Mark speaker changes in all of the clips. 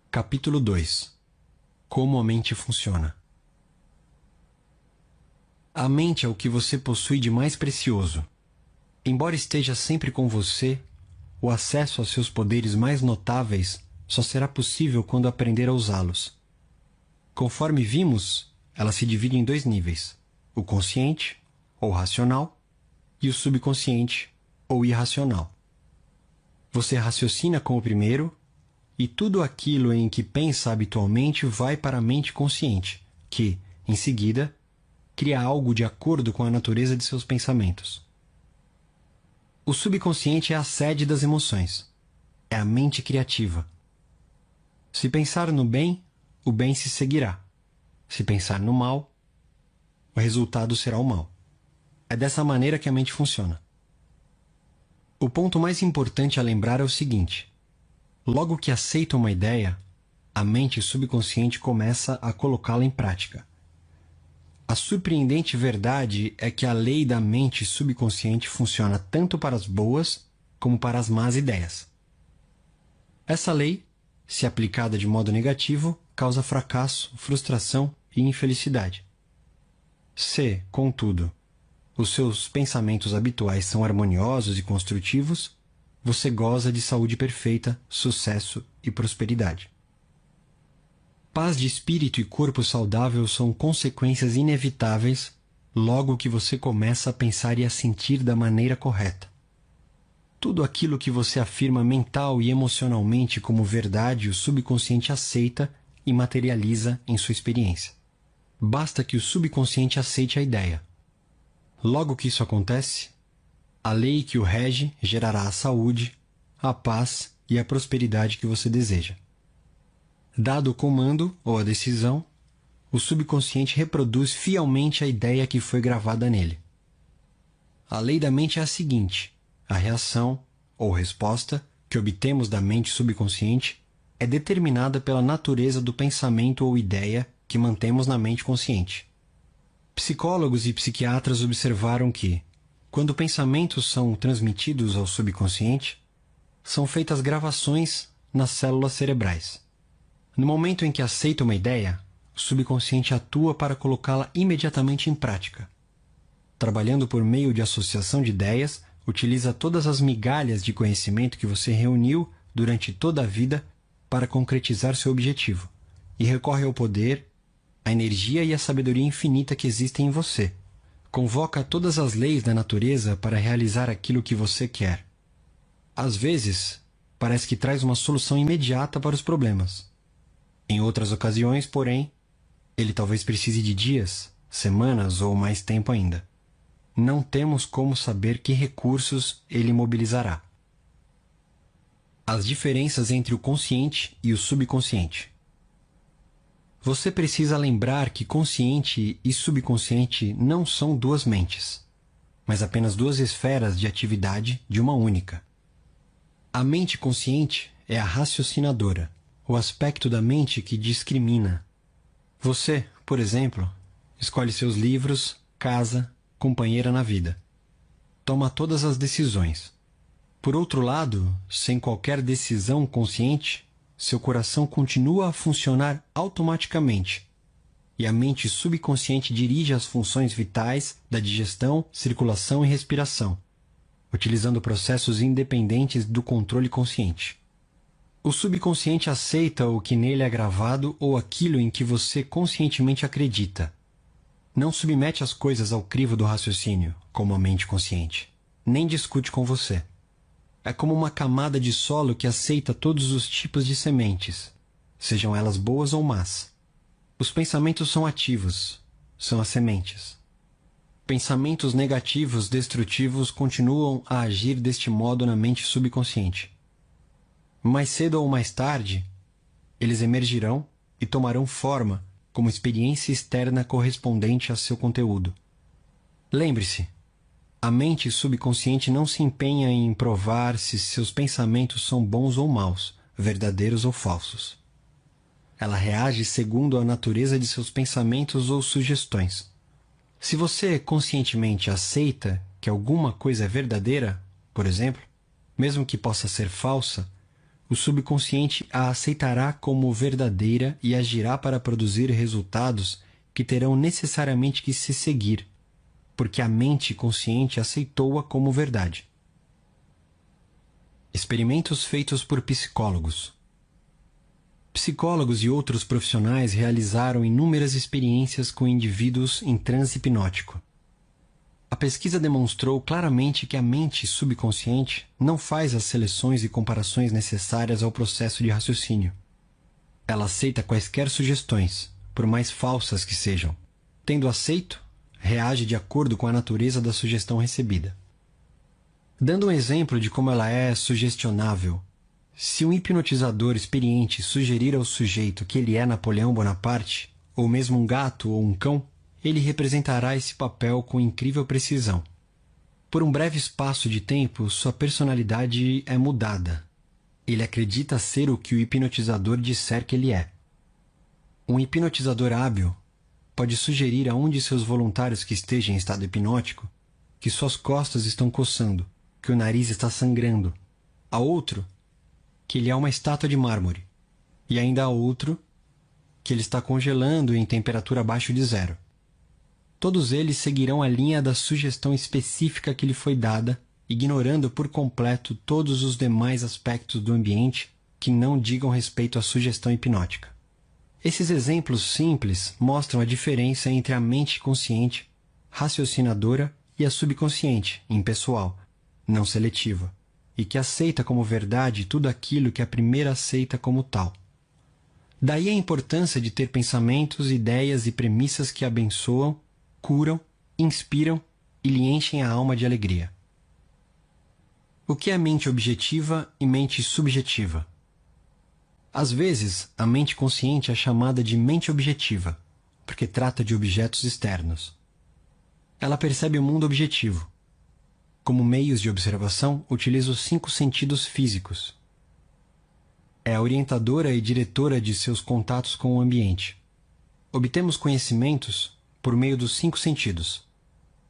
Speaker 1: Capítulo 2. Como a mente funciona. A mente é o que você possui de mais precioso. Embora esteja sempre com você, o acesso aos seus poderes mais notáveis só será possível quando aprender a usá-los. Conforme vimos, ela se divide em dois níveis: o consciente, ou racional, e o subconsciente, ou irracional. Você raciocina com o primeiro, e tudo aquilo em que pensa habitualmente vai para a mente consciente, que, em seguida, cria algo de acordo com a natureza de seus pensamentos. O subconsciente é a sede das emoções. É a mente criativa. Se pensar no bem, o bem se seguirá. Se pensar no mal, o resultado será o mal. É dessa maneira que a mente funciona. O ponto mais importante a lembrar é o seguinte: logo que aceita uma ideia, a mente subconsciente começa a colocá-la em prática. A surpreendente verdade é que a lei da mente subconsciente funciona tanto para as boas como para as más ideias. Essa lei, se aplicada de modo negativo, causa fracasso, frustração e infelicidade. Se, contudo, os seus pensamentos habituais são harmoniosos e construtivos, você goza de saúde perfeita, sucesso e prosperidade. Paz de espírito e corpo saudável são consequências inevitáveis logo que você começa a pensar e a sentir da maneira correta. Tudo aquilo que você afirma mental e emocionalmente como verdade, o subconsciente aceita e materializa em sua experiência. Basta que o subconsciente aceite a ideia. Logo que isso acontece, a lei que o rege gerará a saúde, a paz e a prosperidade que você deseja. Dado o comando ou a decisão, o subconsciente reproduz fielmente a ideia que foi gravada nele. A lei da mente é a seguinte: a reação ou resposta que obtemos da mente subconsciente é determinada pela natureza do pensamento ou ideia que mantemos na mente consciente. Psicólogos e psiquiatras observaram que, quando pensamentos são transmitidos ao subconsciente, são feitas gravações nas células cerebrais. No momento em que aceita uma ideia, o subconsciente atua para colocá-la imediatamente em prática. Trabalhando por meio de associação de ideias, utiliza todas as migalhas de conhecimento que você reuniu durante toda a vida para concretizar seu objetivo, e recorre ao poder, à energia e à sabedoria infinita que existem em você. Convoca todas as leis da natureza para realizar aquilo que você quer. Às vezes, parece que traz uma solução imediata para os problemas. Em outras ocasiões, porém, ele talvez precise de dias, semanas ou mais tempo ainda. Não temos como saber que recursos ele mobilizará. As diferenças entre o consciente e o subconsciente. Você precisa lembrar que consciente e subconsciente não são duas mentes, mas apenas duas esferas de atividade de uma única. A mente consciente é a raciocinadora, o aspecto da mente que discrimina. Você, por exemplo, escolhe seus livros, casa, companheira na vida. Toma todas as decisões. Por outro lado, sem qualquer decisão consciente, seu coração continua a funcionar automaticamente, e a mente subconsciente dirige as funções vitais da digestão, circulação e respiração, utilizando processos independentes do controle consciente. O subconsciente aceita o que nele é gravado ou aquilo em que você conscientemente acredita. Não submete as coisas ao crivo do raciocínio, como a mente consciente, nem discute com você. É como uma camada de solo que aceita todos os tipos de sementes, sejam elas boas ou más. Os pensamentos são ativos, são as sementes. Pensamentos negativos, destrutivos, continuam a agir deste modo na mente subconsciente. Mais cedo ou mais tarde, eles emergirão e tomarão forma como experiência externa correspondente a seu conteúdo. Lembre-se, a mente subconsciente não se empenha em provar se seus pensamentos são bons ou maus, verdadeiros ou falsos. Ela reage segundo a natureza de seus pensamentos ou sugestões. Se você conscientemente aceita que alguma coisa é verdadeira, por exemplo, mesmo que possa ser falsa, o subconsciente a aceitará como verdadeira e agirá para produzir resultados que terão necessariamente que se seguir, porque a mente consciente aceitou-a como verdade. Experimentos feitos por psicólogos. Psicólogos e outros profissionais realizaram inúmeras experiências com indivíduos em transe hipnótico. A pesquisa demonstrou claramente que a mente subconsciente não faz as seleções e comparações necessárias ao processo de raciocínio. Ela aceita quaisquer sugestões, por mais falsas que sejam. Tendo aceito, reage de acordo com a natureza da sugestão recebida. Dando um exemplo de como ela é sugestionável, se um hipnotizador experiente sugerir ao sujeito que ele é Napoleão Bonaparte, ou mesmo um gato ou um cão, ele representará esse papel com incrível precisão. Por um breve espaço de tempo, sua personalidade é mudada. Ele acredita ser o que o hipnotizador disser que ele é. Um hipnotizador hábil pode sugerir a um de seus voluntários que esteja em estado hipnótico que suas costas estão coçando, que o nariz está sangrando. A outro, que ele é uma estátua de mármore. E ainda a outro, que ele está congelando em temperatura abaixo de 0. Todos eles seguirão a linha da sugestão específica que lhe foi dada, ignorando por completo todos os demais aspectos do ambiente que não digam respeito à sugestão hipnótica. Esses exemplos simples mostram a diferença entre a mente consciente, raciocinadora, e a subconsciente, impessoal, não seletiva, e que aceita como verdade tudo aquilo que a primeira aceita como tal. Daí a importância de ter pensamentos, ideias e premissas que abençoam, curam, inspiram e lhe enchem a alma de alegria. O que é mente objetiva e mente subjetiva? Às vezes, a mente consciente é chamada de mente objetiva, porque trata de objetos externos. Ela percebe o mundo objetivo. Como meios de observação, utiliza os 5 sentidos físicos. É a orientadora e diretora de seus contatos com o ambiente. Obtemos conhecimentos por meio dos 5 sentidos.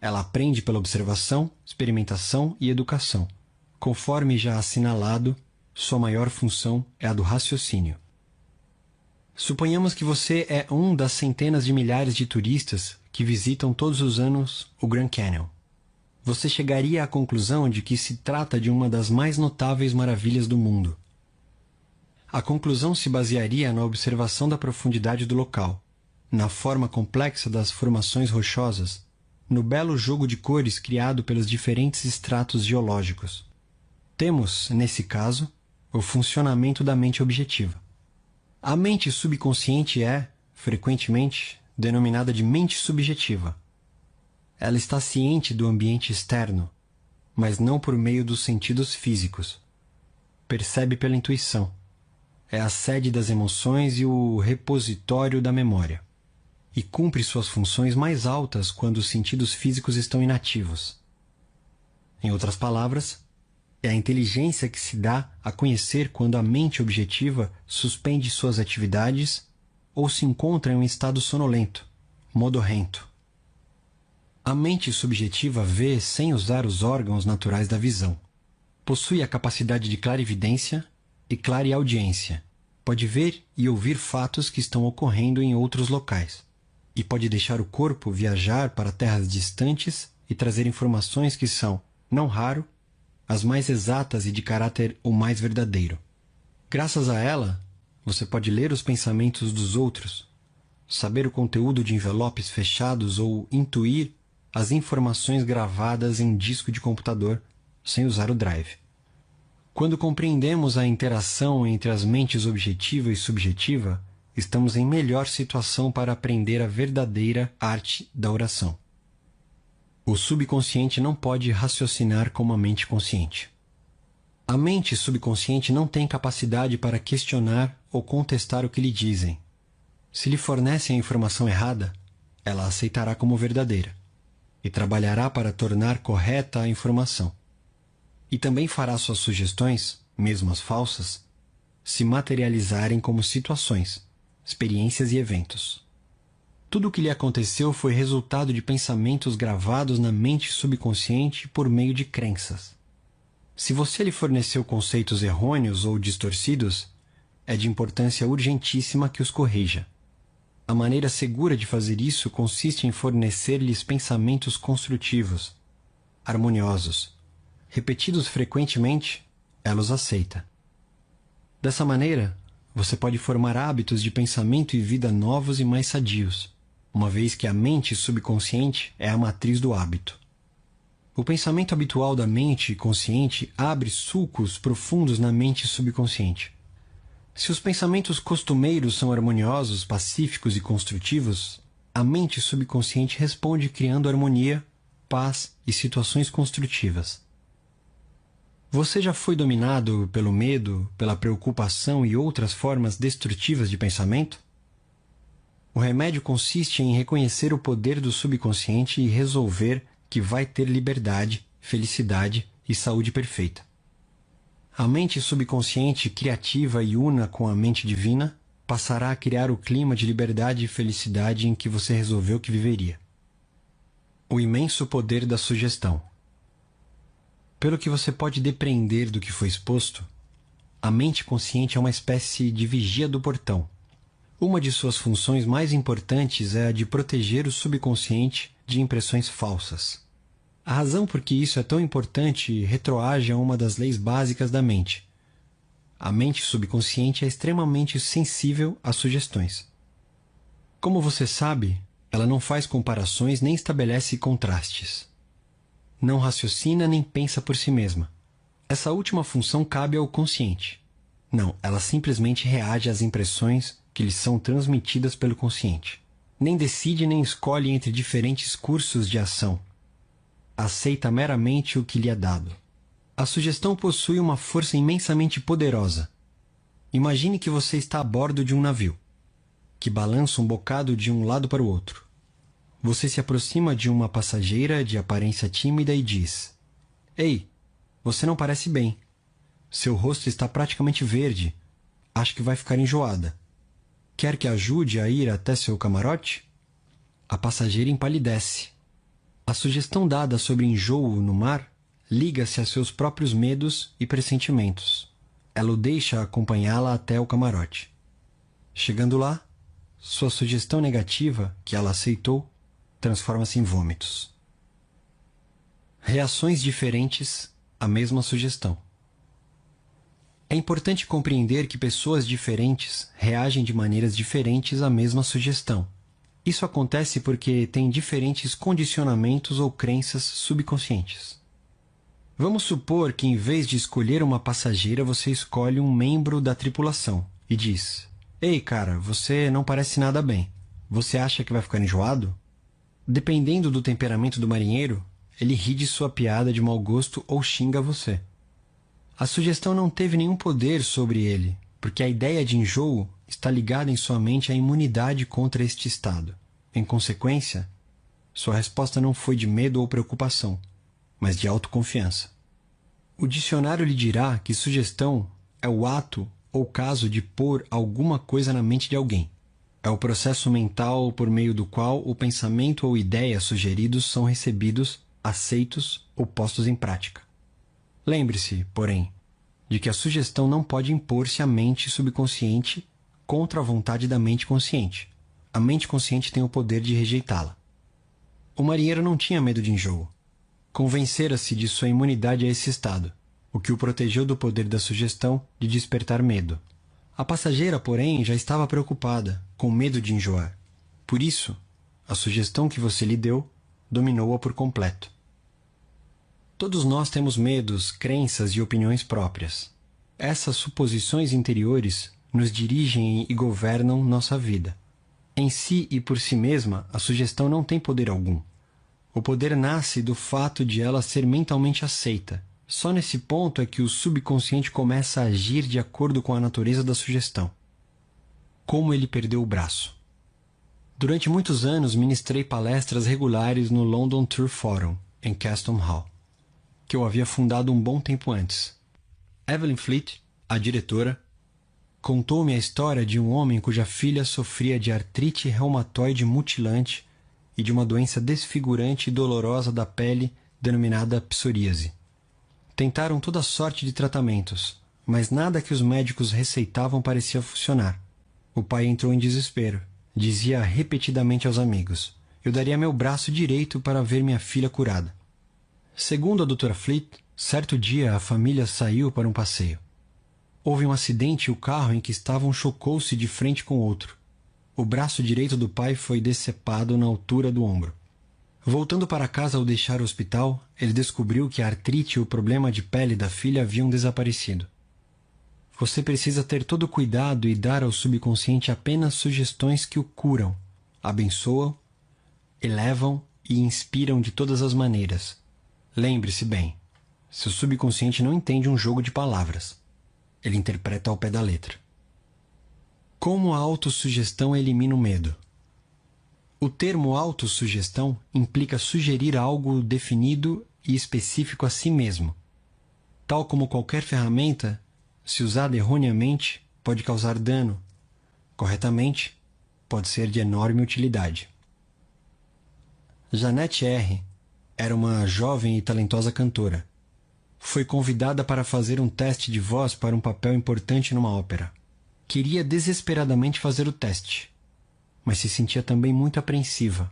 Speaker 1: Ela aprende pela observação, experimentação e educação. Conforme já assinalado, sua maior função é a do raciocínio. Suponhamos que você é um das centenas de milhares de turistas que visitam todos os anos o Grand Canyon. Você chegaria à conclusão de que se trata de uma das mais notáveis maravilhas do mundo. A conclusão se basearia na observação da profundidade do local, na forma complexa das formações rochosas, no belo jogo de cores criado pelos diferentes estratos geológicos. Temos, nesse caso, o funcionamento da mente objetiva. A mente subconsciente é, frequentemente, denominada de mente subjetiva. Ela está ciente do ambiente externo, mas não por meio dos sentidos físicos. Percebe pela intuição. É a sede das emoções e o repositório da memória. E cumpre suas funções mais altas quando os sentidos físicos estão inativos. Em outras palavras, é a inteligência que se dá a conhecer quando a mente objetiva suspende suas atividades ou se encontra em um estado sonolento, modorrento. A mente subjetiva vê sem usar os órgãos naturais da visão. Possui a capacidade de clarividência e clareaudiência. Pode ver e ouvir fatos que estão ocorrendo em outros locais. E pode deixar o corpo viajar para terras distantes e trazer informações que são, não raro, as mais exatas e de caráter o mais verdadeiro. Graças a ela, você pode ler os pensamentos dos outros, saber o conteúdo de envelopes fechados ou intuir as informações gravadas em disco de computador sem usar o drive. Quando compreendemos a interação entre as mentes objetiva e subjetiva, estamos em melhor situação para aprender a verdadeira arte da oração. O subconsciente não pode raciocinar como a mente consciente. A mente subconsciente não tem capacidade para questionar ou contestar o que lhe dizem. Se lhe fornecem a informação errada, ela a aceitará como verdadeira e trabalhará para tornar correta a informação. E também fará suas sugestões, mesmo as falsas, se materializarem como situações, experiências e eventos. Tudo o que lhe aconteceu foi resultado de pensamentos gravados na mente subconsciente por meio de crenças. Se você lhe forneceu conceitos errôneos ou distorcidos, é de importância urgentíssima que os corrija. A maneira segura de fazer isso consiste em fornecer-lhes pensamentos construtivos, harmoniosos. Repetidos frequentemente, ela os aceita. Dessa maneira, você pode formar hábitos de pensamento e vida novos e mais sadios, uma vez que a mente subconsciente é a matriz do hábito. O pensamento habitual da mente consciente abre sulcos profundos na mente subconsciente. Se os pensamentos costumeiros são harmoniosos, pacíficos e construtivos, a mente subconsciente responde criando harmonia, paz e situações construtivas. Você já foi dominado pelo medo, pela preocupação e outras formas destrutivas de pensamento? O remédio consiste em reconhecer o poder do subconsciente e resolver que vai ter liberdade, felicidade e saúde perfeita. A mente subconsciente criativa e una com a mente divina passará a criar o clima de liberdade e felicidade em que você resolveu que viveria. O imenso poder da sugestão. Pelo que você pode depreender do que foi exposto, a mente consciente é uma espécie de vigia do portão. Uma de suas funções mais importantes é a de proteger o subconsciente de impressões falsas. A razão por que isso é tão importante retroage a uma das leis básicas da mente. A mente subconsciente é extremamente sensível às sugestões. Como você sabe, ela não faz comparações nem estabelece contrastes. Não raciocina nem pensa por si mesma. Essa última função cabe ao consciente. Não, ela simplesmente reage às impressões que lhe são transmitidas pelo consciente. Nem decide nem escolhe entre diferentes cursos de ação. Aceita meramente o que lhe é dado. A sugestão possui uma força imensamente poderosa. Imagine que você está a bordo de um navio, que balança um bocado de um lado para o outro. Você se aproxima de uma passageira de aparência tímida e diz: Ei, você não parece bem. Seu rosto está praticamente verde. Acho que vai ficar enjoada. Quer que ajude a ir até seu camarote? A passageira empalidece. A sugestão dada sobre enjoo no mar liga-se a seus próprios medos e pressentimentos. Ela o deixa acompanhá-la até o camarote. Chegando lá, sua sugestão negativa, que ela aceitou, transforma-se em vômitos. Reações diferentes à mesma sugestão. É importante compreender que pessoas diferentes reagem de maneiras diferentes à mesma sugestão. Isso acontece porque têm diferentes condicionamentos ou crenças subconscientes. Vamos supor que, em vez de escolher uma passageira, você escolhe um membro da tripulação e diz: Ei, cara, você não parece nada bem. Você acha que vai ficar enjoado? Dependendo do temperamento do marinheiro, ele ri de sua piada de mau gosto ou xinga você. A sugestão não teve nenhum poder sobre ele, porque a ideia de enjoo está ligada em sua mente à imunidade contra este estado. Em consequência, sua resposta não foi de medo ou preocupação, mas de autoconfiança. O dicionário lhe dirá que sugestão é o ato ou caso de pôr alguma coisa na mente de alguém. É o processo mental por meio do qual o pensamento ou ideia sugeridos são recebidos, aceitos ou postos em prática. Lembre-se, porém, de que a sugestão não pode impor-se à mente subconsciente contra a vontade da mente consciente. A mente consciente tem o poder de rejeitá-la. O marinheiro não tinha medo de enjoo. Convencera-se de sua imunidade a esse estado, o que o protegeu do poder da sugestão de despertar medo. A passageira, porém, já estava preocupada, com medo de enjoar. Por isso, a sugestão que você lhe deu dominou-a por completo. Todos nós temos medos, crenças e opiniões próprias. Essas suposições interiores nos dirigem e governam nossa vida. Em si e por si mesma, a sugestão não tem poder algum. O poder nasce do fato de ela ser mentalmente aceita. Só nesse ponto é que o subconsciente começa a agir de acordo com a natureza da sugestão. Como ele perdeu o braço. Durante muitos anos, ministrei palestras regulares no London Tour Forum, em Castle Hall, que eu havia fundado um bom tempo antes. Evelyn Fleet, a diretora, contou-me a história de um homem cuja filha sofria de artrite reumatoide mutilante e de uma doença desfigurante e dolorosa da pele denominada psoríase. Tentaram toda sorte de tratamentos, mas nada que os médicos receitavam parecia funcionar. O pai entrou em desespero. Dizia repetidamente aos amigos: eu daria meu braço direito para ver minha filha curada. Segundo a Dra. Fleet, certo dia a família saiu para um passeio. Houve um acidente e o carro em que estavam chocou-se de frente com outro. O braço direito do pai foi decepado na altura do ombro. Voltando para casa ao deixar o hospital, ele descobriu que a artrite e o problema de pele da filha haviam desaparecido. Você precisa ter todo o cuidado e dar ao subconsciente apenas sugestões que o curam, abençoam, elevam e inspiram de todas as maneiras. Lembre-se bem, seu subconsciente não entende um jogo de palavras. Ele interpreta ao pé da letra. Como a autossugestão elimina o medo? O termo autossugestão implica sugerir algo definido e específico a si mesmo. Tal como qualquer ferramenta, se usada erroneamente, pode causar dano. Corretamente, pode ser de enorme utilidade. Janete R. era uma jovem e talentosa cantora. Foi convidada para fazer um teste de voz para um papel importante numa ópera. Queria desesperadamente fazer o teste, mas se sentia também muito apreensiva.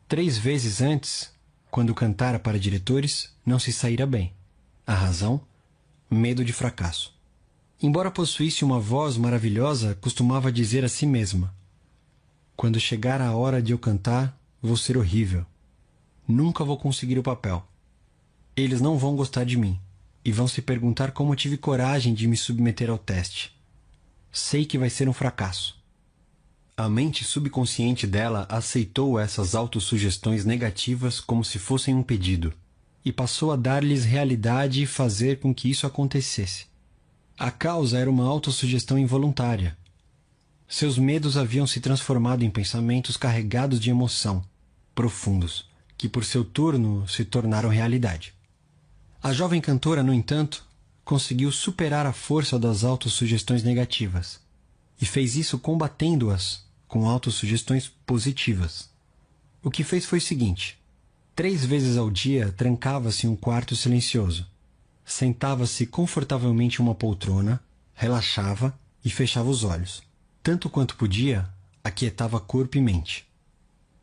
Speaker 1: 3 vezes antes, quando cantara para diretores, não se saíra bem. A razão? Medo de fracasso. Embora possuísse uma voz maravilhosa, costumava dizer a si mesma: quando chegar a hora de eu cantar, vou ser horrível. Nunca vou conseguir o papel. Eles não vão gostar de mim e vão se perguntar como tive coragem de me submeter ao teste. Sei que vai ser um fracasso. A mente subconsciente dela aceitou essas autossugestões negativas como se fossem um pedido e passou a dar-lhes realidade e fazer com que isso acontecesse. A causa era uma autossugestão involuntária. Seus medos haviam se transformado em pensamentos carregados de emoção, profundos, que por seu turno se tornaram realidade. A jovem cantora, no entanto, conseguiu superar a força das autossugestões negativas e fez isso combatendo-as com autossugestões positivas. O que fez foi o seguinte: 3 vezes ao dia trancava-se em um quarto silencioso, sentava-se confortavelmente em uma poltrona, relaxava e fechava os olhos. Tanto quanto podia, aquietava corpo e mente.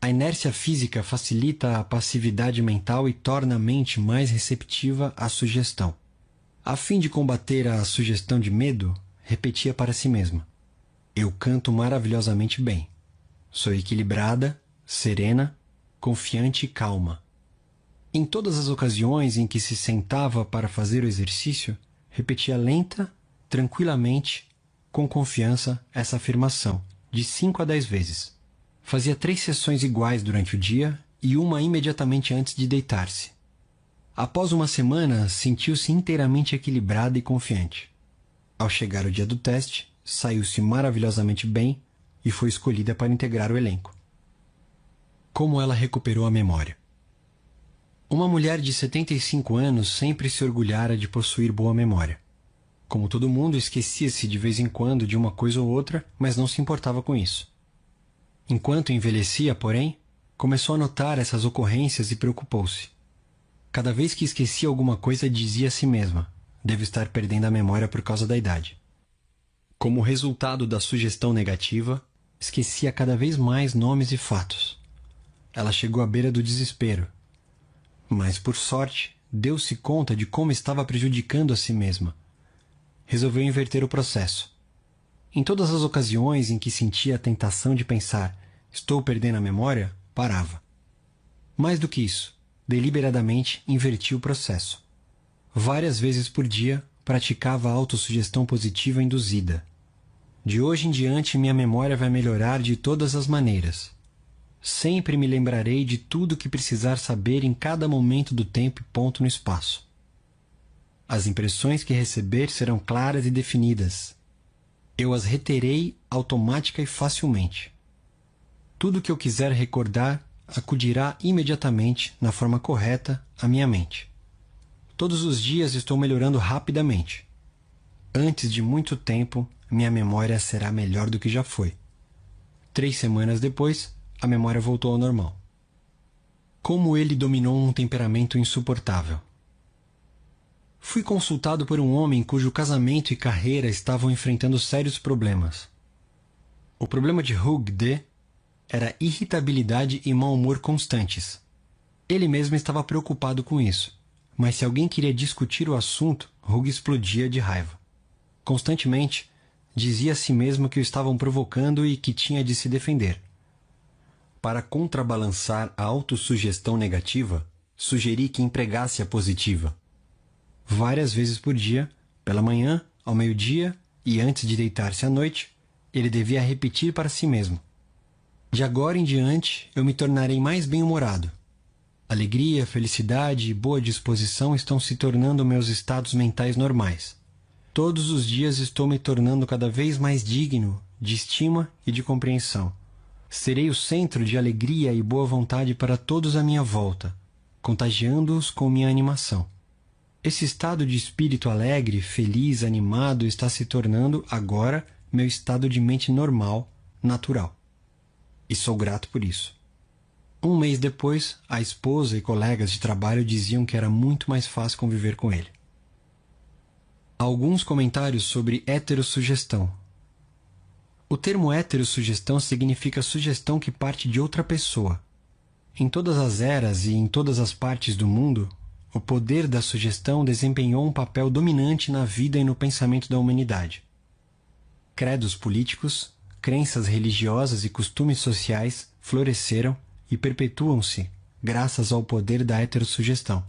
Speaker 1: A inércia física facilita a passividade mental e torna a mente mais receptiva à sugestão. A fim de combater a sugestão de medo, repetia para si mesma: eu canto maravilhosamente bem. Sou equilibrada, serena, confiante e calma. Em todas as ocasiões em que se sentava para fazer o exercício, repetia lenta, tranquilamente, com confiança, essa afirmação, de 5 a 10 vezes. Fazia 3 sessões iguais durante o dia e uma imediatamente antes de deitar-se. Após uma semana, sentiu-se inteiramente equilibrada e confiante. Ao chegar o dia do teste, saiu-se maravilhosamente bem e foi escolhida para integrar o elenco. Como ela recuperou a memória? Uma mulher de 75 anos sempre se orgulhara de possuir boa memória. Como todo mundo, esquecia-se de vez em quando de uma coisa ou outra, mas não se importava com isso. Enquanto envelhecia, porém, começou a notar essas ocorrências e preocupou-se. Cada vez que esquecia alguma coisa, dizia a si mesma: devo estar perdendo a memória por causa da idade. Como resultado da sugestão negativa, esquecia cada vez mais nomes e fatos. Ela chegou à beira do desespero. Mas, por sorte, deu-se conta de como estava prejudicando a si mesma. Resolveu inverter o processo. Em todas as ocasiões em que sentia a tentação de pensar: estou perdendo a memória, parava. Mais do que isso, deliberadamente invertia o processo. Várias vezes por dia, praticava a autossugestão positiva induzida. De hoje em diante, minha memória vai melhorar de todas as maneiras. Sempre me lembrarei de tudo o que precisar saber em cada momento do tempo e ponto no espaço. As impressões que receber serão claras e definidas. Eu as reterei automática e facilmente. Tudo o que eu quiser recordar acudirá imediatamente, na forma correta, à minha mente. Todos os dias estou melhorando rapidamente. Antes de muito tempo, minha memória será melhor do que já foi. 3 semanas depois, a memória voltou ao normal. Como ele dominou um temperamento insuportável. Fui consultado por um homem cujo casamento e carreira estavam enfrentando sérios problemas. O problema de Hugh D. era irritabilidade e mau humor constantes. Ele mesmo estava preocupado com isso, mas se alguém queria discutir o assunto, Hugh explodia de raiva. Constantemente, dizia a si mesmo que o estavam provocando e que tinha de se defender. Para contrabalançar a autossugestão negativa, sugeri que empregasse a positiva. Várias vezes por dia, pela manhã, ao meio-dia e antes de deitar-se à noite, ele devia repetir para si mesmo: de agora em diante, eu me tornarei mais bem-humorado. Alegria, felicidade e boa disposição estão se tornando meus estados mentais normais. Todos os dias estou me tornando cada vez mais digno de estima e de compreensão. Serei o centro de alegria e boa vontade para todos à minha volta, contagiando-os com minha animação. Esse estado de espírito alegre, feliz, animado está se tornando, agora, meu estado de mente normal, natural. E sou grato por isso. Um mês depois, a esposa e colegas de trabalho diziam que era muito mais fácil conviver com ele. Alguns comentários sobre heterossugestão. O termo heterossugestão significa sugestão que parte de outra pessoa. Em todas as eras e em todas as partes do mundo, o poder da sugestão desempenhou um papel dominante na vida e no pensamento da humanidade. Credos políticos, crenças religiosas e costumes sociais floresceram e perpetuam-se graças ao poder da heterossugestão.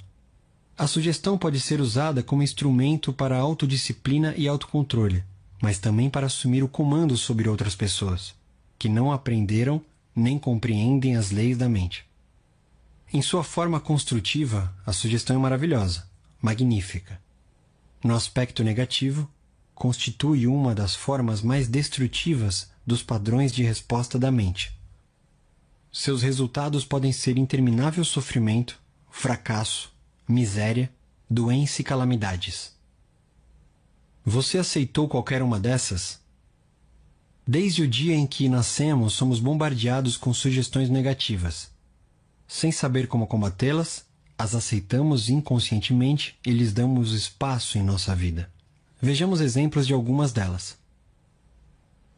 Speaker 1: A sugestão pode ser usada como instrumento para a autodisciplina e autocontrole, mas também para assumir o comando sobre outras pessoas, que não aprenderam nem compreendem as leis da mente. Em sua forma construtiva, a sugestão é maravilhosa, magnífica. No aspecto negativo, constitui uma das formas mais destrutivas dos padrões de resposta da mente. Seus resultados podem ser interminável sofrimento, fracasso, miséria, doença e calamidades. Você aceitou qualquer uma dessas? Desde o dia em que nascemos, somos bombardeados com sugestões negativas. Sem saber como combatê-las, as aceitamos inconscientemente e lhes damos espaço em nossa vida. Vejamos exemplos de algumas delas.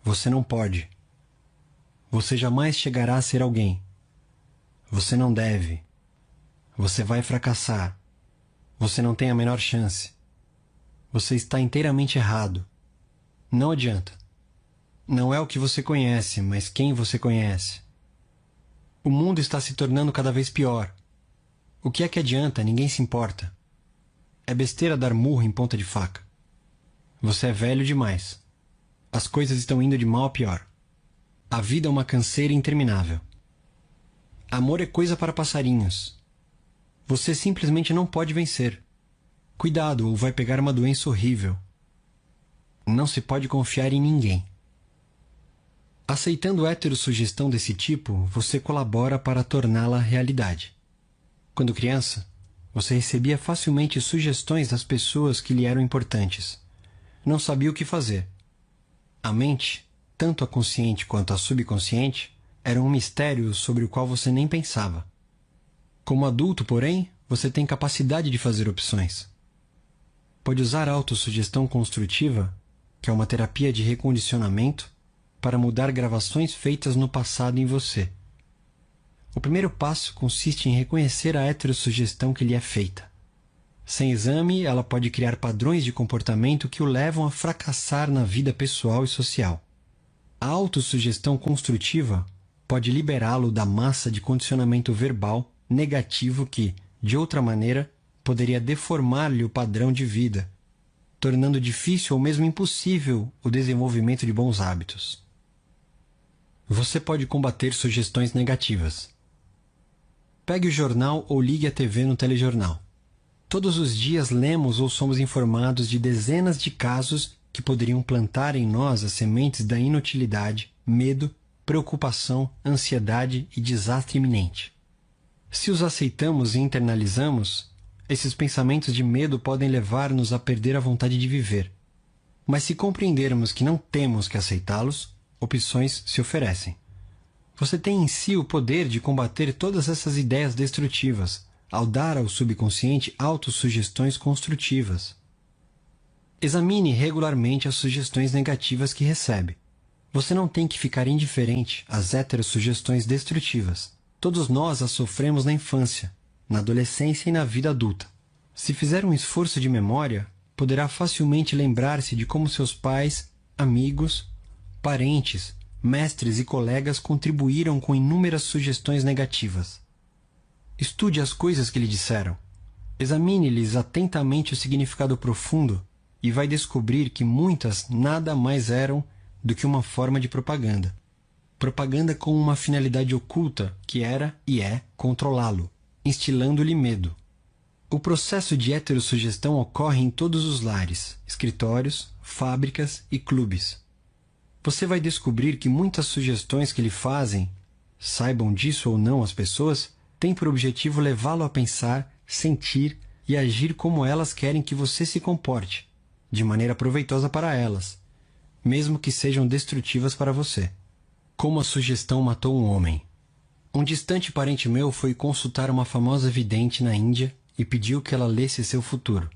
Speaker 1: Você não pode. Você jamais chegará a ser alguém. Você não deve. Você vai fracassar. Você não tem a menor chance. Você está inteiramente errado. Não adianta. Não é o que você conhece, mas quem você conhece. O mundo está se tornando cada vez pior. O que é que adianta? Ninguém se importa. É besteira dar murro em ponta de faca. Você é velho demais. As coisas estão indo de mal a pior. A vida é uma canseira interminável. Amor é coisa para passarinhos. Você simplesmente não pode vencer. Cuidado, ou vai pegar uma doença horrível. Não se pode confiar em ninguém. Aceitando heterossugestão desse tipo, você colabora para torná-la realidade. Quando criança, você recebia facilmente sugestões das pessoas que lhe eram importantes. Não sabia o que fazer. A mente, tanto a consciente quanto a subconsciente, era um mistério sobre o qual você nem pensava. Como adulto, porém, você tem capacidade de fazer opções. Pode usar a autossugestão construtiva, que é uma terapia de recondicionamento, para mudar gravações feitas no passado em você. O primeiro passo consiste em reconhecer a heterossugestão que lhe é feita. Sem exame, ela pode criar padrões de comportamento que o levam a fracassar na vida pessoal e social. A autossugestão construtiva pode liberá-lo da massa de condicionamento verbal negativo que, de outra maneira, poderia deformar-lhe o padrão de vida, tornando difícil ou mesmo impossível o desenvolvimento de bons hábitos. Você pode combater sugestões negativas. Pegue o jornal ou ligue a TV no telejornal. Todos os dias lemos ou somos informados de dezenas de casos que poderiam plantar em nós as sementes da inutilidade, medo, preocupação, ansiedade e desastre iminente. Se os aceitamos e internalizamos, esses pensamentos de medo podem levar-nos a perder a vontade de viver. Mas se compreendermos que não temos que aceitá-los, opções se oferecem. Você tem em si o poder de combater todas essas ideias destrutivas, ao dar ao subconsciente autossugestões construtivas. Examine regularmente as sugestões negativas que recebe. Você não tem que ficar indiferente às heterossugestões destrutivas. Todos nós as sofremos na infância, na adolescência e na vida adulta. Se fizer um esforço de memória, poderá facilmente lembrar-se de como seus pais, amigos, parentes, mestres e colegas contribuíram com inúmeras sugestões negativas. Estude as coisas que lhe disseram. Examine-lhes atentamente o significado profundo e vai descobrir que muitas nada mais eram do que uma forma de propaganda. Propaganda com uma finalidade oculta que era e é controlá-lo, instilando-lhe medo. O processo de heterossugestão ocorre em todos os lares, escritórios, fábricas e clubes. Você vai descobrir que muitas sugestões que lhe fazem, saibam disso ou não as pessoas, têm por objetivo levá-lo a pensar, sentir e agir como elas querem que você se comporte, de maneira proveitosa para elas, mesmo que sejam destrutivas para você. Como a sugestão matou um homem. Um distante parente meu foi consultar uma famosa vidente na Índia e pediu que ela lesse seu futuro.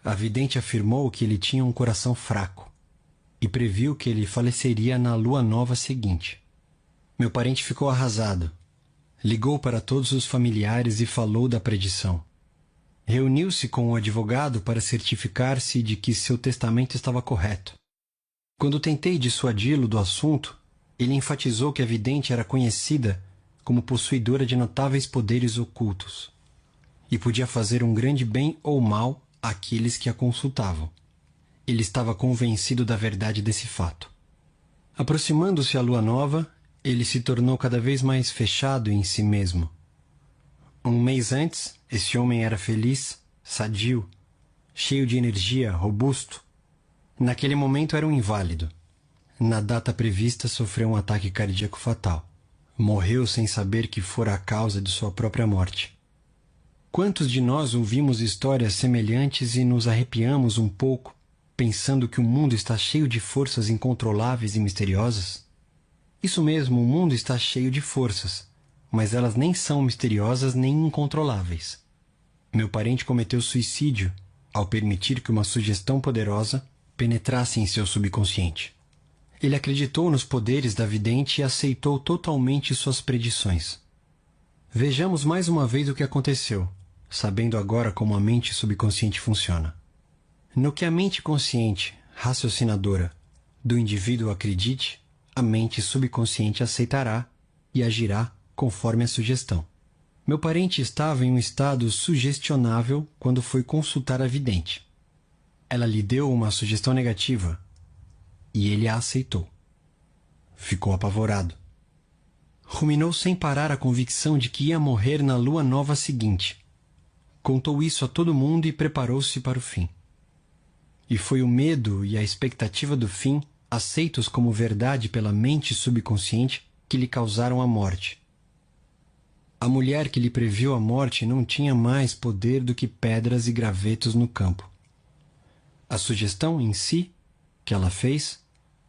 Speaker 1: A vidente afirmou que ele tinha um coração fraco e previu que ele faleceria na lua nova seguinte. Meu parente ficou arrasado. Ligou para todos os familiares e falou da predição. Reuniu-se com o advogado para certificar-se de que seu testamento estava correto. Quando tentei dissuadi-lo do assunto, ele enfatizou que a vidente era conhecida como possuidora de notáveis poderes ocultos e podia fazer um grande bem ou mal àqueles que a consultavam. Ele estava convencido da verdade desse fato. Aproximando-se à lua nova, ele se tornou cada vez mais fechado em si mesmo. Um mês antes, esse homem era feliz, sadio, cheio de energia, robusto. Naquele momento era um inválido. Na data prevista, sofreu um ataque cardíaco fatal. Morreu sem saber que fora a causa de sua própria morte. Quantos de nós ouvimos histórias semelhantes e nos arrepiamos um pouco, pensando que o mundo está cheio de forças incontroláveis e misteriosas? Isso mesmo, o mundo está cheio de forças, mas elas nem são misteriosas nem incontroláveis. Meu parente cometeu suicídio ao permitir que uma sugestão poderosa penetrasse em seu subconsciente. Ele acreditou nos poderes da vidente e aceitou totalmente suas predições. Vejamos mais uma vez o que aconteceu, sabendo agora como a mente subconsciente funciona. No que a mente consciente, raciocinadora, do indivíduo acredite, a mente subconsciente aceitará e agirá conforme a sugestão. Meu parente estava em um estado sugestionável quando foi consultar a vidente. Ela lhe deu uma sugestão negativa e ele a aceitou. Ficou apavorado. Ruminou sem parar a convicção de que ia morrer na lua nova seguinte. Contou isso a todo mundo e preparou-se para o fim. E foi o medo e a expectativa do fim, aceitos como verdade pela mente subconsciente, que lhe causaram a morte. A mulher que lhe previu a morte não tinha mais poder do que pedras e gravetos no campo. A sugestão em si, que ela fez,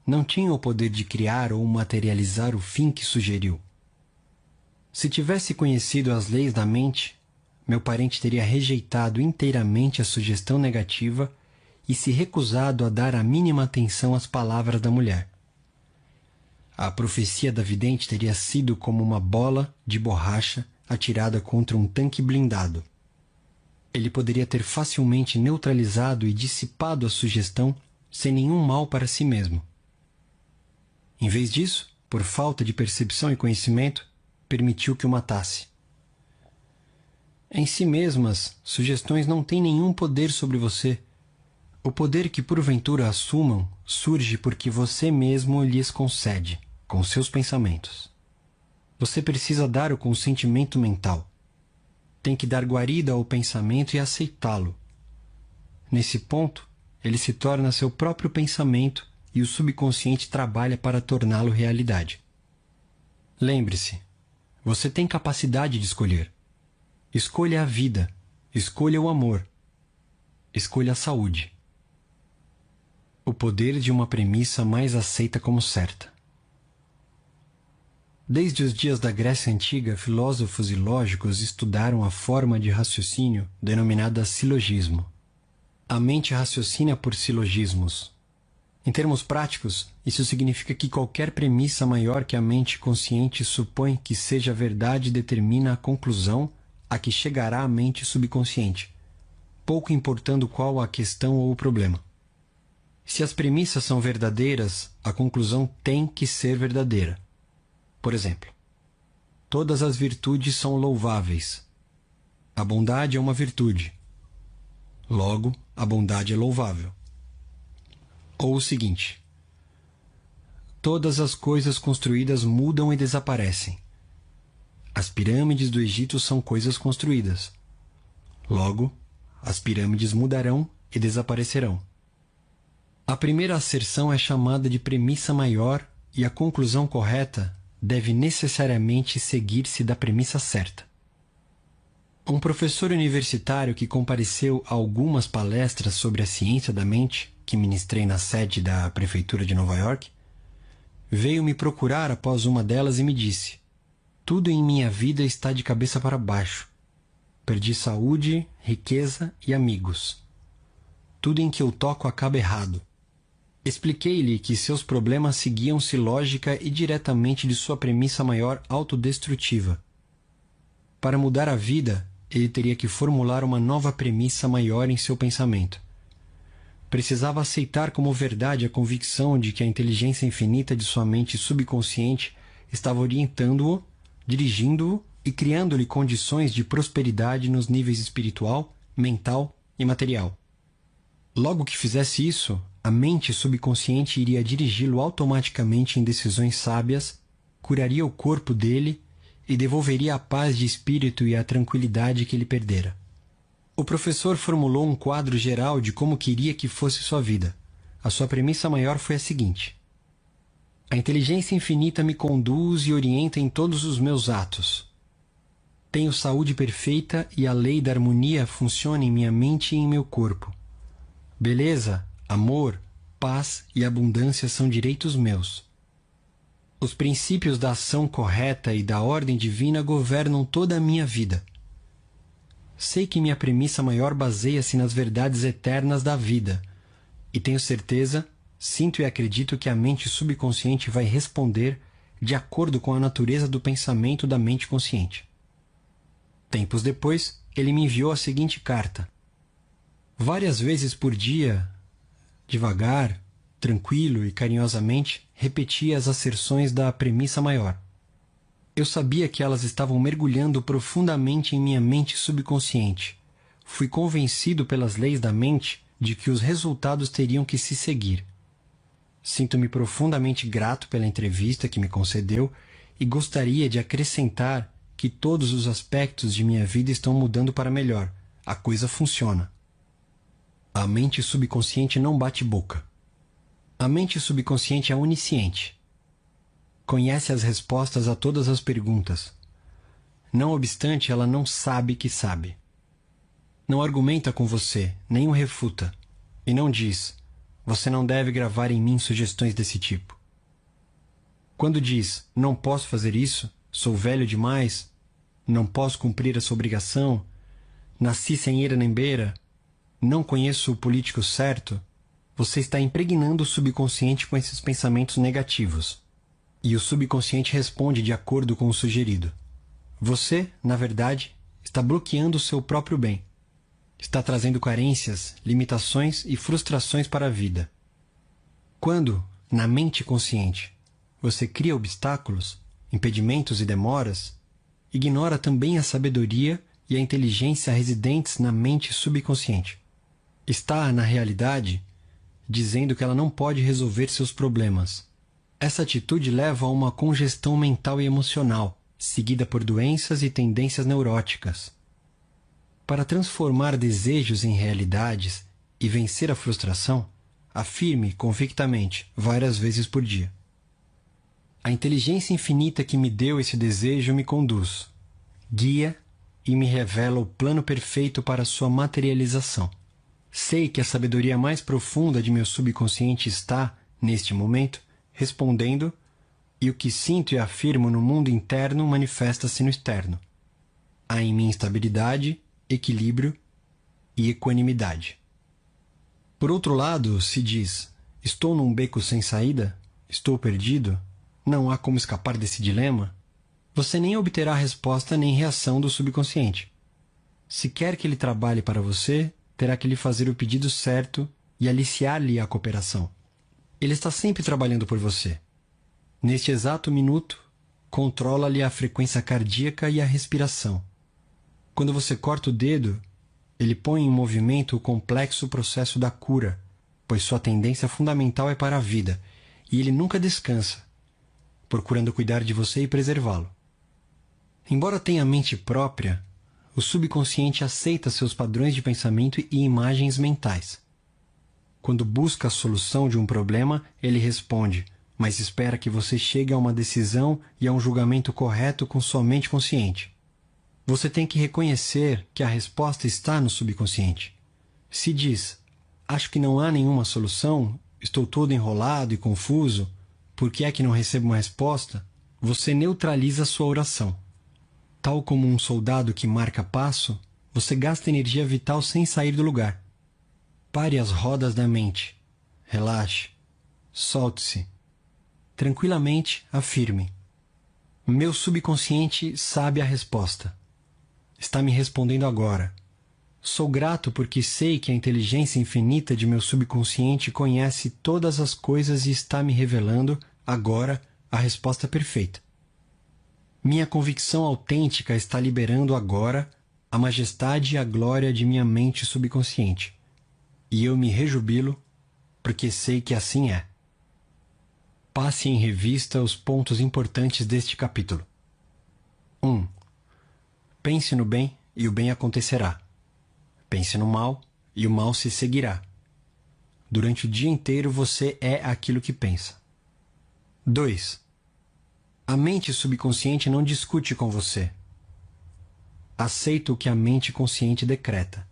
Speaker 1: não tinha o poder de criar ou materializar o fim que sugeriu. Se tivesse conhecido as leis da mente, meu parente teria rejeitado inteiramente a sugestão negativa e se recusado a dar a mínima atenção às palavras da mulher. A profecia da vidente teria sido como uma bola de borracha atirada contra um tanque blindado. Ele poderia ter facilmente neutralizado e dissipado a sugestão sem nenhum mal para si mesmo. Em vez disso, por falta de percepção e conhecimento, permitiu que o matasse. Em si mesmas, sugestões não têm nenhum poder sobre você. O poder que porventura assumam surge porque você mesmo lhes concede, com seus pensamentos. Você precisa dar o consentimento mental. Tem que dar guarida ao pensamento e aceitá-lo. Nesse ponto, ele se torna seu próprio pensamento e o subconsciente trabalha para torná-lo realidade. Lembre-se, você tem capacidade de escolher. Escolha a vida, escolha o amor, escolha a saúde. O poder de uma premissa mais aceita como certa. Desde os dias da Grécia Antiga, filósofos e lógicos estudaram a forma de raciocínio denominada silogismo. A mente raciocina por silogismos. Em termos práticos, isso significa que qualquer premissa maior que a mente consciente supõe que seja verdade determina a conclusão a que chegará a mente subconsciente, pouco importando qual a questão ou o problema. Se as premissas são verdadeiras, a conclusão tem que ser verdadeira. Por exemplo, todas as virtudes são louváveis. A bondade é uma virtude. Logo, a bondade é louvável. Ou o seguinte: todas as coisas construídas mudam e desaparecem. As pirâmides do Egito são coisas construídas. Logo, as pirâmides mudarão e desaparecerão. A primeira asserção é chamada de premissa maior e a conclusão correta deve necessariamente seguir-se da premissa certa. Um professor universitário que compareceu a algumas palestras sobre a ciência da mente, que ministrei na sede da Prefeitura de Nova York, veio me procurar após uma delas e me disse: tudo em minha vida está de cabeça para baixo. Perdi saúde, riqueza e amigos. Tudo em que eu toco acaba errado. Expliquei-lhe que seus problemas seguiam-se lógica e diretamente de sua premissa maior autodestrutiva. Para mudar a vida, ele teria que formular uma nova premissa maior em seu pensamento. Precisava aceitar como verdade a convicção de que a inteligência infinita de sua mente subconsciente estava orientando-o, dirigindo-o e criando-lhe condições de prosperidade nos níveis espiritual, mental e material. Logo que fizesse isso, a mente subconsciente iria dirigi-lo automaticamente em decisões sábias, curaria o corpo dele e devolveria a paz de espírito e a tranquilidade que ele perdera. O professor formulou um quadro geral de como queria que fosse sua vida. A sua premissa maior foi a seguinte: a inteligência infinita me conduz e orienta em todos os meus atos. Tenho saúde perfeita e a lei da harmonia funciona em minha mente e em meu corpo. Beleza, amor, paz e abundância são direitos meus. Os princípios da ação correta e da ordem divina governam toda a minha vida. Sei que minha premissa maior baseia-se nas verdades eternas da vida, e tenho certeza, sinto e acredito que a mente subconsciente vai responder de acordo com a natureza do pensamento da mente consciente. Tempos depois, ele me enviou a seguinte carta. Várias vezes por dia, devagar, tranquilo e carinhosamente, repetia as asserções da premissa maior. Eu sabia que elas estavam mergulhando profundamente em minha mente subconsciente. Fui convencido pelas leis da mente de que os resultados teriam que se seguir. Sinto-me profundamente grato pela entrevista que me concedeu e gostaria de acrescentar que todos os aspectos de minha vida estão mudando para melhor. A coisa funciona. A mente subconsciente não bate boca. A mente subconsciente é onisciente. Conhece as respostas a todas as perguntas. Não obstante, ela não sabe que sabe. Não argumenta com você, nem o refuta. E não diz: você não deve gravar em mim sugestões desse tipo. Quando diz: não posso fazer isso, sou velho demais, não posso cumprir essa obrigação, nasci sem eira nem beira, não conheço o político certo, você está impregnando o subconsciente com esses pensamentos negativos. E o subconsciente responde de acordo com o sugerido. Você, na verdade, está bloqueando o seu próprio bem. Está trazendo carências, limitações e frustrações para a vida. Quando, na mente consciente, você cria obstáculos, impedimentos e demoras, ignora também a sabedoria e a inteligência residentes na mente subconsciente. Está, na realidade, dizendo que ela não pode resolver seus problemas. Essa atitude leva a uma congestão mental e emocional, seguida por doenças e tendências neuróticas. Para transformar desejos em realidades e vencer a frustração, afirme convictamente, várias vezes por dia: a inteligência infinita que me deu esse desejo me conduz, guia e me revela o plano perfeito para sua materialização. Sei que a sabedoria mais profunda de meu subconsciente está, neste momento, respondendo E o que sinto e afirmo no mundo interno manifesta-se no externo. Há em mim estabilidade, equilíbrio e equanimidade. Por outro lado, se diz, estou num beco sem saída, estou perdido, não há como escapar desse dilema, você nem obterá resposta nem reação do subconsciente. Se quer que ele trabalhe para você, terá que lhe fazer o pedido certo e aliciar-lhe a cooperação. Ele está sempre trabalhando por você. Neste exato minuto, controla-lhe a frequência cardíaca e a respiração. Quando você corta o dedo, ele põe em movimento o complexo processo da cura, pois sua tendência fundamental é para a vida, e ele nunca descansa, procurando cuidar de você e preservá-lo. Embora tenha mente própria, o subconsciente aceita seus padrões de pensamento e imagens mentais. Quando busca a solução de um problema, ele responde, mas espera que você chegue a uma decisão e a um julgamento correto com sua mente consciente. Você tem que reconhecer que a resposta está no subconsciente. Se diz, acho que não há nenhuma solução, estou todo enrolado e confuso, por que é que não recebo uma resposta? Você neutraliza sua oração. Tal como um soldado que marca passo, você gasta energia vital sem sair do lugar. Pare as rodas da mente. Relaxe. Solte-se. Tranquilamente, afirme. Meu subconsciente sabe a resposta. Está me respondendo agora. Sou grato porque sei que a inteligência infinita de meu subconsciente conhece todas as coisas e está me revelando, agora, a resposta perfeita. Minha convicção autêntica está liberando agora a majestade e a glória de minha mente subconsciente. E eu me rejubilo, porque sei que assim é. Passe em revista os pontos importantes deste capítulo. 1. Pense no bem e o bem acontecerá. Pense no mal e o mal se seguirá. Durante o dia inteiro você é aquilo que pensa. 2. A mente subconsciente não discute com você. Aceita o que a mente consciente decreta.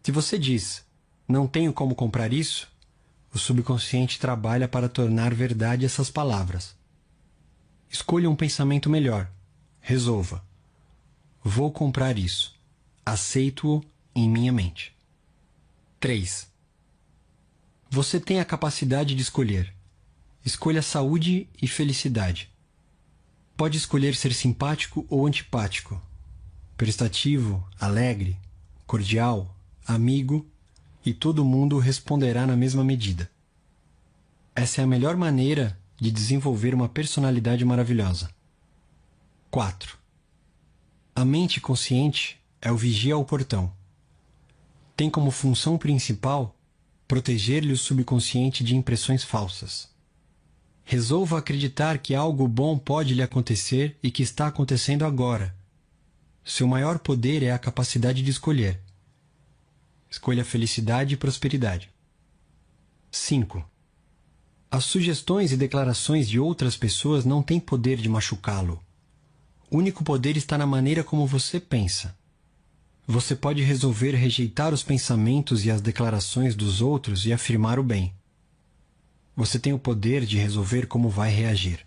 Speaker 1: Se você diz, não tenho como comprar isso, o subconsciente trabalha para tornar verdade essas palavras. Escolha um pensamento melhor. Resolva. Vou comprar isso. Aceito-o em minha mente. 3. Você tem a capacidade de escolher. Escolha saúde e felicidade. Pode escolher ser simpático ou antipático, prestativo, alegre, cordial, amigo, e todo mundo responderá na mesma medida. Essa é a melhor maneira de desenvolver uma personalidade maravilhosa. 4. A mente consciente é o vigia ao portão. Tem como função principal proteger-lhe o subconsciente de impressões falsas. Resolva acreditar que algo bom pode lhe acontecer e que está acontecendo agora. Seu maior poder é a capacidade de escolher. Escolha felicidade e prosperidade. 5. As sugestões e declarações de outras pessoas não têm poder de machucá-lo. O único poder está na maneira como você pensa. Você pode resolver rejeitar os pensamentos e as declarações dos outros e afirmar o bem. Você tem o poder de resolver como vai reagir.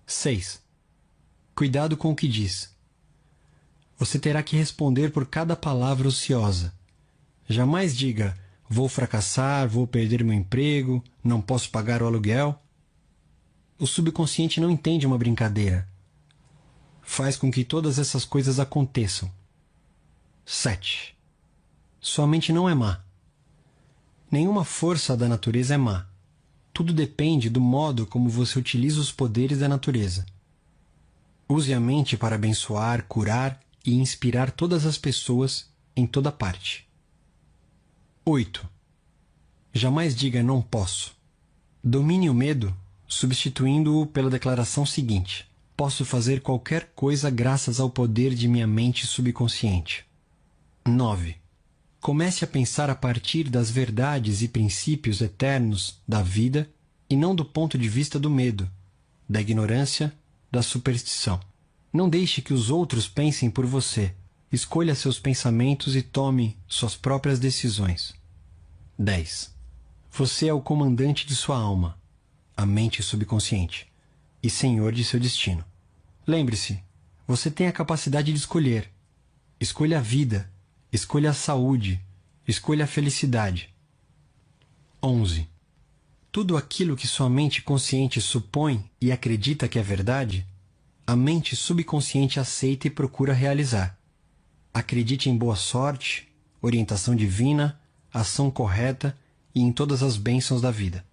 Speaker 1: 6. Cuidado com o que diz. Você terá que responder por cada palavra ociosa. Jamais diga, vou fracassar, vou perder meu emprego, não posso pagar o aluguel. O subconsciente não entende uma brincadeira. Faz com que todas essas coisas aconteçam. 7. Sua mente não é má. Nenhuma força da natureza é má. Tudo depende do modo como você utiliza os poderes da natureza. Use a mente para abençoar, curar e inspirar todas as pessoas em toda parte. 8. Jamais diga não posso. Domine o medo, substituindo-o pela declaração seguinte: posso fazer qualquer coisa graças ao poder de minha mente subconsciente. 9. Comece a pensar a partir das verdades e princípios eternos da vida e não do ponto de vista do medo, da ignorância, da superstição. Não deixe que os outros pensem por você. Escolha seus pensamentos e tome suas próprias decisões. 10. Você é o comandante de sua alma, a mente subconsciente. e senhor de seu destino. Lembre-se, você tem a capacidade de escolher. Escolha a vida, escolha a saúde, escolha a felicidade. 11. Tudo aquilo que sua mente consciente supõe e acredita que é verdade, a mente subconsciente aceita e procura realizar. Acredite em boa sorte, orientação divina, ação correta e em todas as bênçãos da vida.